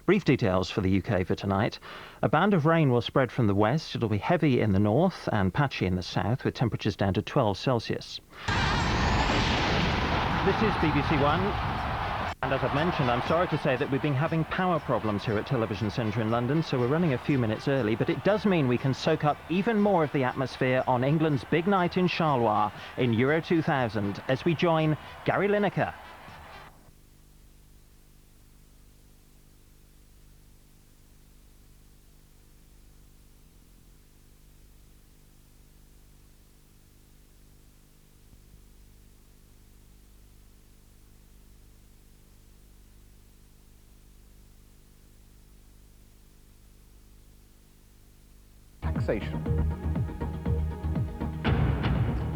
Brief details for the UK for tonight. A band of rain will spread from the west. It'll be heavy in the north and patchy in the south, with temperatures down to 12 Celsius. This is BBC One. And as I've mentioned, I'm sorry to say that we've been having power problems here at Television Centre in London, so we're running a few minutes early, but it does mean we can soak up even more of the atmosphere on England's big night in Charleroi in Euro 2000 as we join Gary Lineker.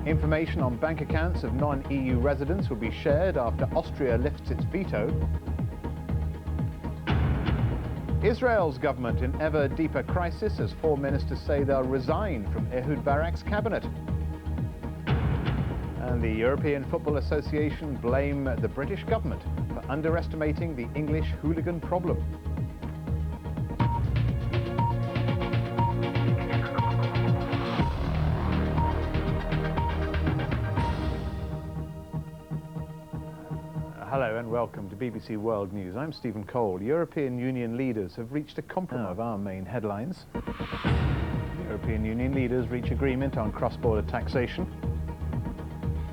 Information on bank accounts of non-EU residents will be shared after Austria lifts its veto. Israel's government in ever deeper crisis as 4 ministers say they'll resign from Ehud Barak's cabinet. And the European Football Association blame the British government for underestimating the English hooligan problem. Hello and welcome to BBC World News. I'm Stephen Cole. European Union leaders have reached a compromise of our main headlines. European Union leaders reach agreement on cross-border taxation.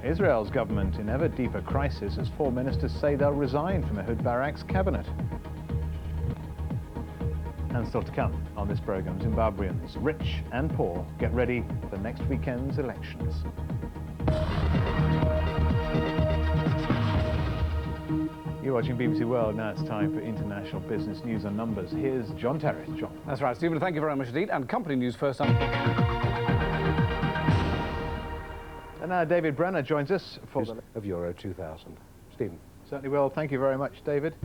Israel's government in ever deeper crisis as 4 ministers say they'll resign from Ehud Barak's cabinet. And still to come on this programme, Zimbabweans, rich and poor, get ready for next weekend's elections. You're watching BBC World. Now it's time for international business news and numbers. Here's John Terrace. John. That's right, Stephen. Thank you very much indeed. And company news first. And now David Brenner joins us for the of Euro 2000. Stephen. Certainly will. Thank you very much, David.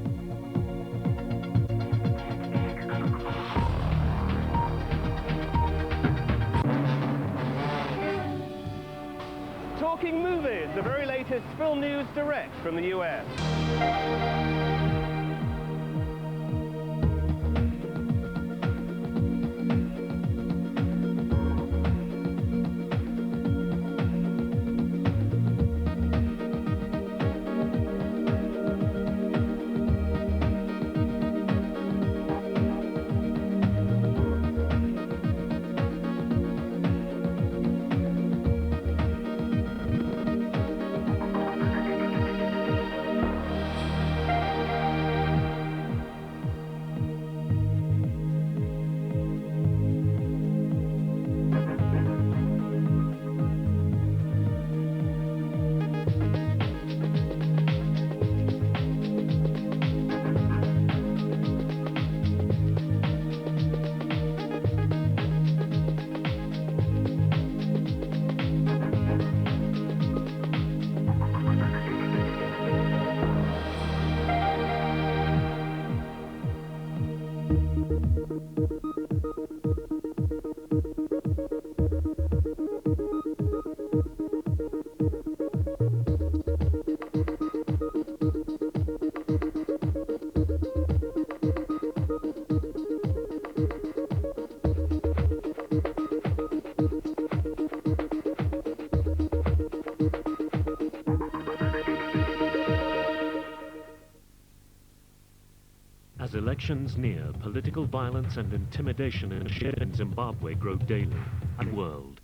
Talking movies, the very latest film news direct from the US. As elections near, political violence and intimidation in Zimbabwe grow daily and world.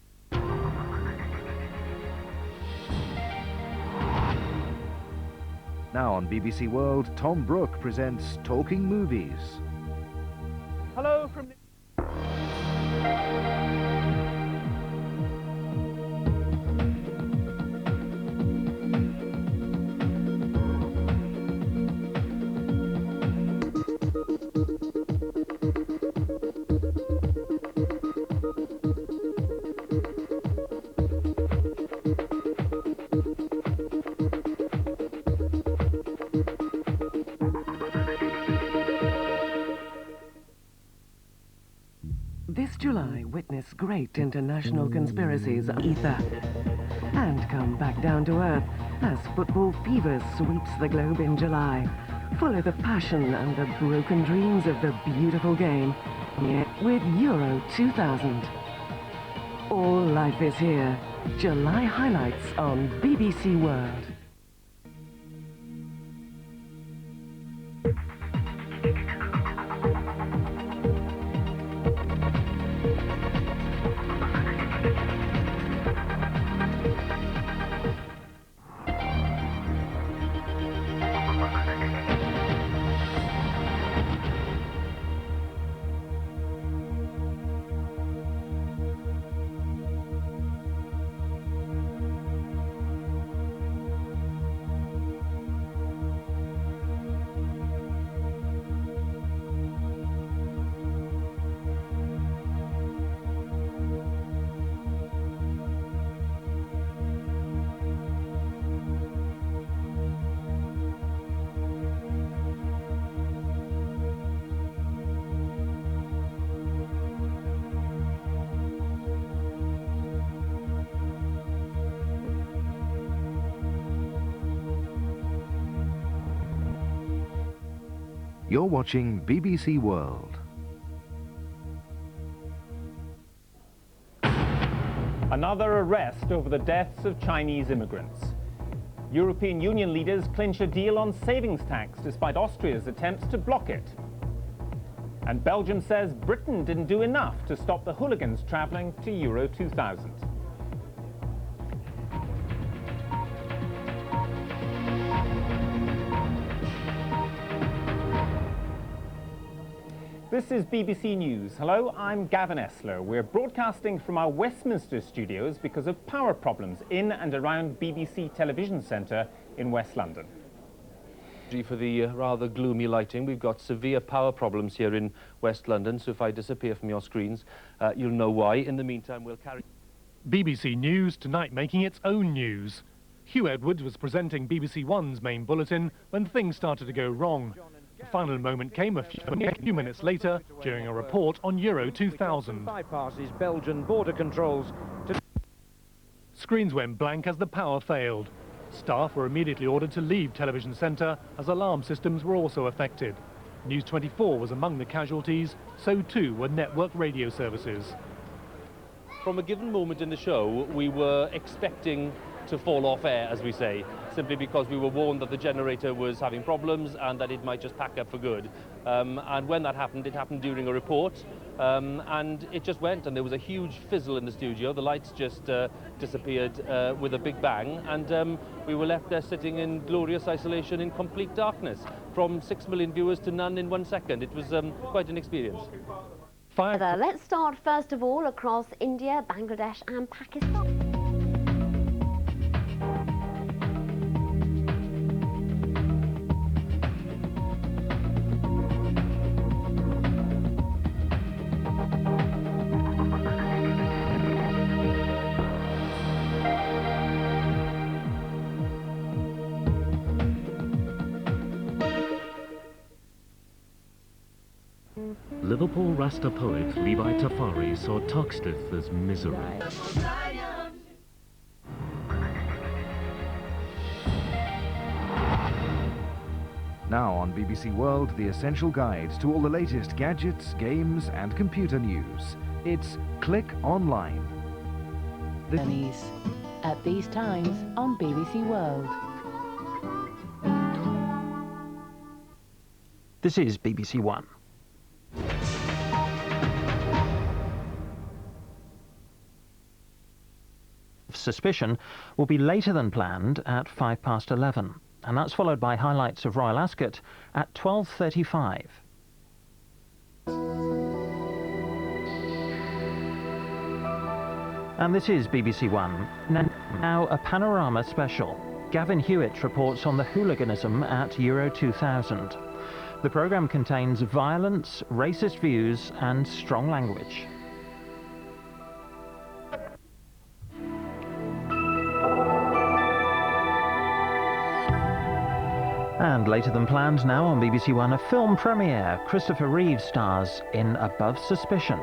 Now on BBC World, Tom Brooke presents Talking Movies. Hello from... This July witnessed great international conspiracies ether and come back down to earth as football fever sweeps the globe in July. Follow the passion and the broken dreams of the beautiful game with Euro 2000. All life is here. July highlights on BBC World. You're watching BBC World. Another arrest over the deaths of Chinese immigrants. European Union leaders clinch a deal on savings tax despite Austria's attempts to block it. And Belgium says Britain didn't do enough to stop the hooligans travelling to Euro 2000. This is BBC News. Hello, I'm Gavin Esler. We're broadcasting from our Westminster studios because of power problems in and around BBC Television Centre in West London. For the rather gloomy lighting, we've got severe power problems here in West London, so if I disappear from your screens, you'll know why. In the meantime, we'll carry... BBC News tonight making its own news. Hugh Edwards was presenting BBC One's main bulletin when things started to go wrong. The final moment came a few minutes later during a report on Euro 2000. Bypasses Belgian border controls. Screens went blank as the power failed. Staff were immediately ordered to leave Television Centre as alarm systems were also affected. News 24 was among the casualties, so too were network radio services. From a given moment in the show, we were expecting to fall off air, as we say, simply because we were warned that the generator was having problems and that it might just pack up for good. And when that happened, it happened during a report, and it just went, and there was a huge fizzle in the studio. The lights just disappeared with a big bang, and we were left there sitting in glorious isolation in complete darkness, from 6 million viewers to none in 1 second. It was quite an experience. Let's start first of all across India, Bangladesh and Pakistan. Liverpool Rasta poet Levi Tafari saw Toxteth as misery. Now on BBC World, the essential guide to all the latest gadgets, games and computer news. It's Click Online. At these times on BBC World. This is BBC One. Suspicion will be later than planned at 11:05, and that's followed by highlights of Royal Ascot at 12:35. And this is BBC One. Now a panorama special. Gavin Hewitt reports on the hooliganism at Euro 2000. The programme contains violence, racist views and strong language. And later than planned now on BBC One, a film premiere. Christopher Reeve stars in Above Suspicion.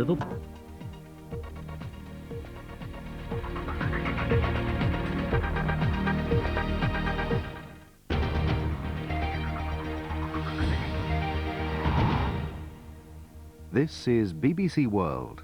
Liverpool. This is BBC World.